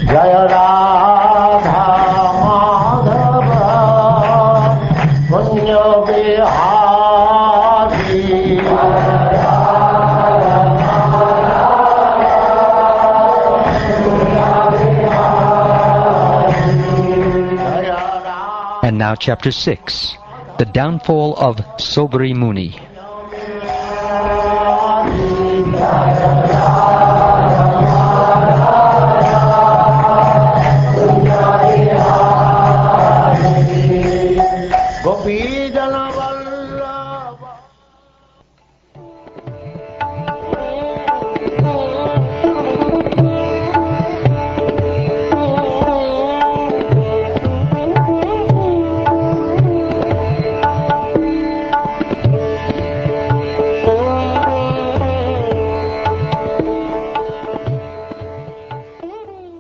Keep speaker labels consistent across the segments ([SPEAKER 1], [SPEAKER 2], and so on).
[SPEAKER 1] Jaya Radha Madhava Punya Bihari.
[SPEAKER 2] And now chapter 6, the downfall of Sobri Muni.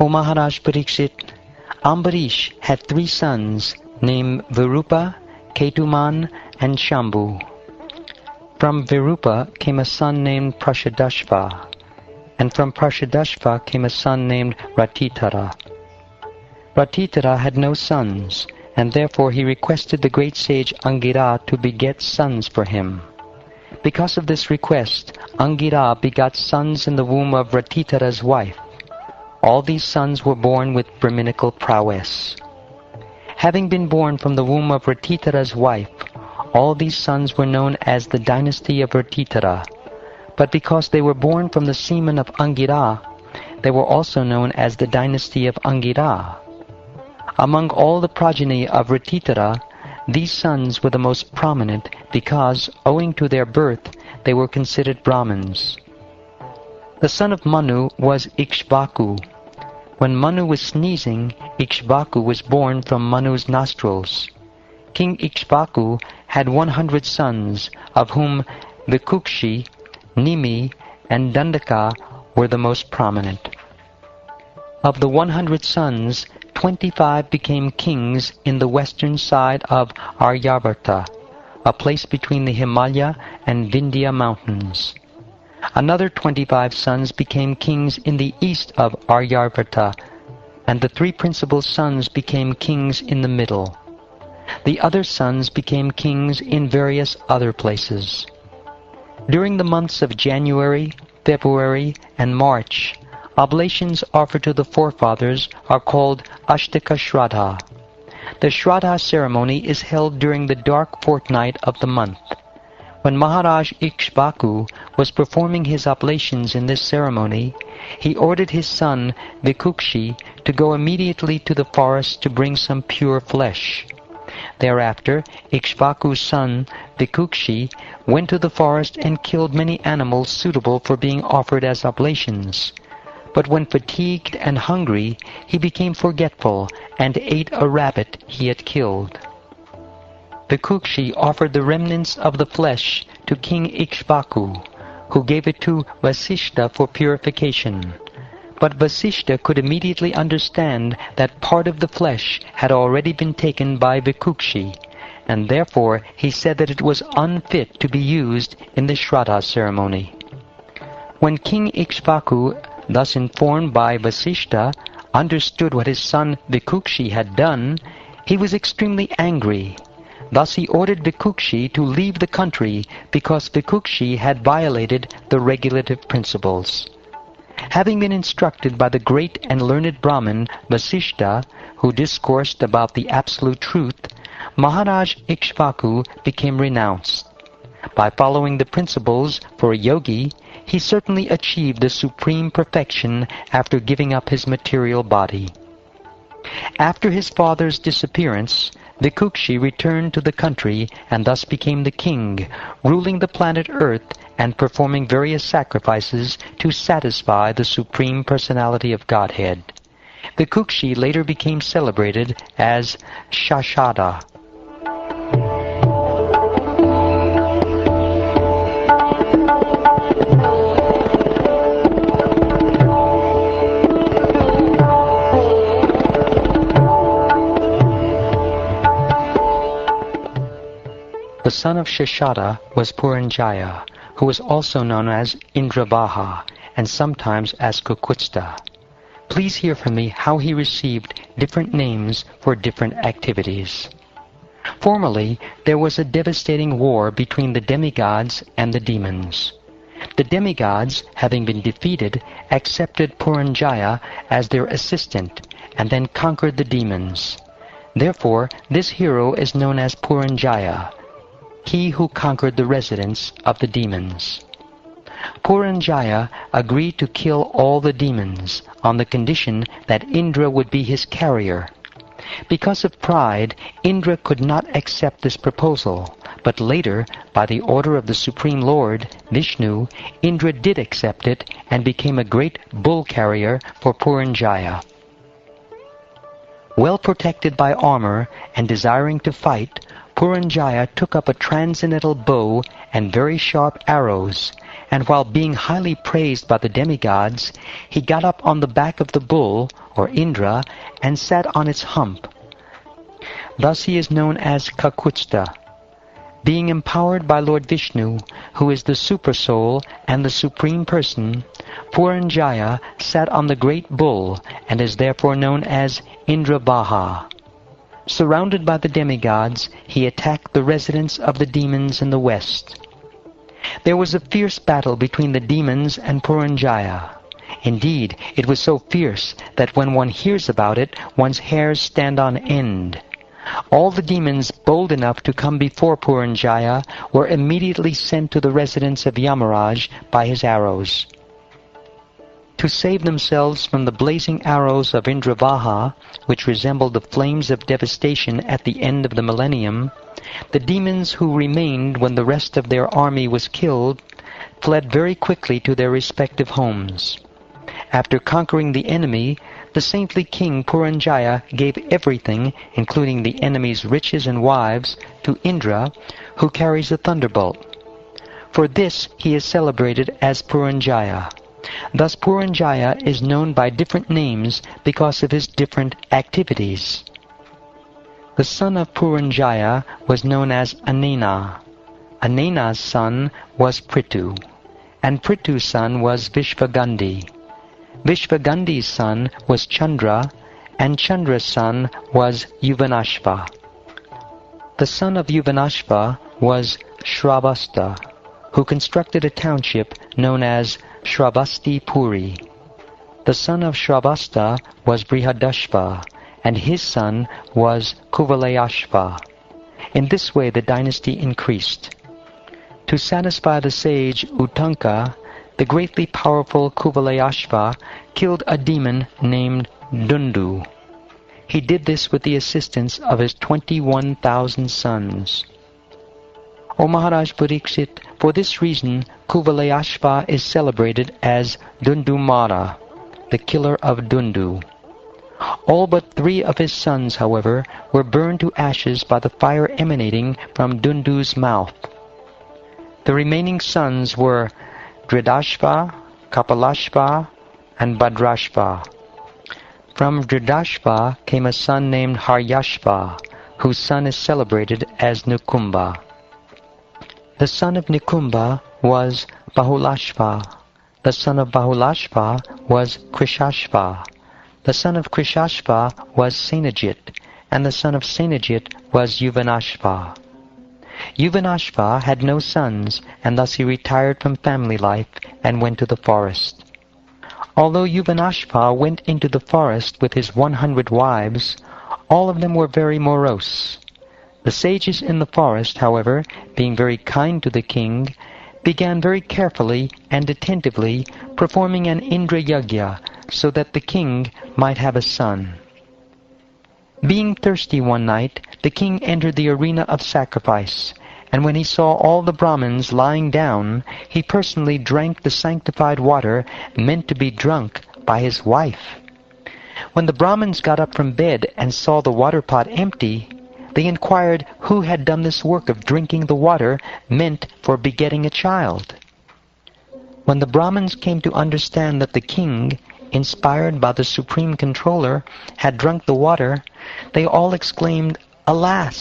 [SPEAKER 2] O Maharaj Parikshit, Ambarish had 3 sons named Virupa, Ketuman, and Shambhu. From Virupa came a son named Prashadashva, and from Prashadashva came a son named Ratitara. Ratitara had no sons, and therefore he requested the great sage Angira to beget sons for him. Because of this request, Angira begot sons in the womb of Ratitara's wife. All these sons were born with Brahminical prowess. Having been born from the womb of Ratitara's wife, all these sons were known as the dynasty of Ratitara. But because they were born from the semen of Angira, they were also known as the dynasty of Angira. Among all the progeny of Ratitara, these sons were the most prominent because, owing to their birth, they were considered Brahmins. The son of Manu was Ikshvaku. When Manu was sneezing, Ikshvaku was born from Manu's nostrils. King Ikshvaku had 100 sons, of whom Vikukshi, Nimi, and Dandaka were the most prominent. Of the 100 sons, 25 became kings in the western side of Aryabharta, a place between the Himalaya and Vindhya mountains. Another 25 sons became kings in the east of Aryabharta, and the 3 principal sons became kings in the middle. The other sons became kings in various other places. During the months of January, February, and March, oblations offered to the forefathers are called Ashtaka Shraddha. The Shraddha ceremony is held during the dark fortnight of the month. When Maharaj Ikshvaku was performing his oblations in this ceremony, he ordered his son Vikukshi to go immediately to the forest to bring some pure flesh. Thereafter, Ikshvaku's son Vikukshi went to the forest and killed many animals suitable for being offered as oblations. But when fatigued and hungry, he became forgetful and ate a rabbit he had killed. Vikukshi offered the remnants of the flesh to King Ikshvaku, who gave it to Vasishta for purification. But Vasishta could immediately understand that part of the flesh had already been taken by Vikukshi, and therefore he said that it was unfit to be used in the Shraddha ceremony. When King Ikshvaku, thus informed by Vasishta, understood what his son Vikukshi had done, he was extremely angry. Thus he ordered Vikukshi to leave the country because Vikukshi had violated the regulative principles. Having been instructed by the great and learned Brahmin Vasishta, who discoursed about the absolute truth, Maharaj Ikshvaku became renounced. By following the principles for a yogi, he certainly achieved the supreme perfection after giving up his material body. After his father's disappearance, Vikukshi returned to the country and thus became the king, ruling the planet Earth and performing various sacrifices to satisfy the Supreme Personality of Godhead. Vikukshi later became celebrated as Shashada. The son of Shashada was Puranjaya, who was also known as Indravaha and sometimes as Kukutstha. please hear from me how he received different names for different activities. Formerly, there was a devastating war between the demigods and the demons. The demigods, having been defeated, accepted Puranjaya as their assistant and then conquered the demons. Therefore, this hero is known as Puranjaya, he who conquered the residents of the demons. Puranjaya agreed to kill all the demons on the condition that Indra would be his carrier. Because of pride, Indra could not accept this proposal, but later, by the order of the Supreme Lord, Vishnu, Indra did accept it and became a great bull carrier for Puranjaya. Well protected by armor and desiring to fight, Puranjaya took up a transcendental bow and very sharp arrows, and while being highly praised by the demigods, he got up on the back of the bull, or Indra, and sat on its hump. Thus he is known as Kakutstha. Being empowered by Lord Vishnu, who is the Super-Soul and the Supreme Person, Puranjaya sat on the great bull and is therefore known as Indrabaha. Surrounded by the demigods, he attacked the residents of the demons in the west. There was a fierce battle between the demons and Puranjaya. Indeed, it was so fierce that when one hears about it, one's hairs stand on end. All the demons bold enough to come before Puranjaya were immediately sent to the residence of Yamaraj by his arrows. To save themselves from the blazing arrows of Indravaha, which resembled the flames of devastation at the end of the millennium, the demons who remained when the rest of their army was killed fled very quickly to their respective homes. After conquering the enemy, the saintly king Puranjaya gave everything, including the enemy's riches and wives, to Indra, who carries a thunderbolt. For this he is celebrated as Puranjaya. Thus Puranjaya is known by different names because of his different activities. The son of Puranjaya was known as Anena. Anena's son was Prithu, and Prithu's son was Vishvagandhi. Vishvagandhi's son was Chandra, and Chandra's son was Yuvanashva. The son of Yuvanashva was Shravasta, who constructed a township known as Shravasti Puri. The son of Shravasta was Brihadashva, and his son was Kuvalayashva. In this way the dynasty increased. To satisfy the sage Uttanka, the greatly powerful Kuvalayashva killed a demon named Dundu. He did this with the assistance of his 21,000 sons. O Maharaj Parikshit, for this reason Kuvalayashva is celebrated as Dundumara, the killer of Dundu. All but 3 of his sons, however, were burned to ashes by the fire emanating from Dundu's mouth. The remaining sons were Dridashva, Kapalashva, and Bhadrashva. From Dridashva came a son named Haryashva, whose son is celebrated as Nukumba. The son of Nikumba was Bahulashva. The son of Bahulashva was Krishashva. The son of Krishashva was Senajit, and the son of Senajit was Yuvanashva. Yuvanashva had no sons, and thus he retired from family life and went to the forest. Although Yuvanashva went into the forest with his 100 wives, all of them were very morose. The sages in the forest, however, being very kind to the king, began very carefully and attentively performing an Indra Yagya so that the king might have a son. Being thirsty one night, the king entered the arena of sacrifice, and when he saw all the Brahmins lying down, he personally drank the sanctified water meant to be drunk by his wife. When the Brahmins got up from bed and saw the water pot empty, they inquired who had done this work of drinking the water meant for begetting a child. When the Brahmins came to understand that the king, inspired by the Supreme Controller, had drunk the water, they all exclaimed, "Alas!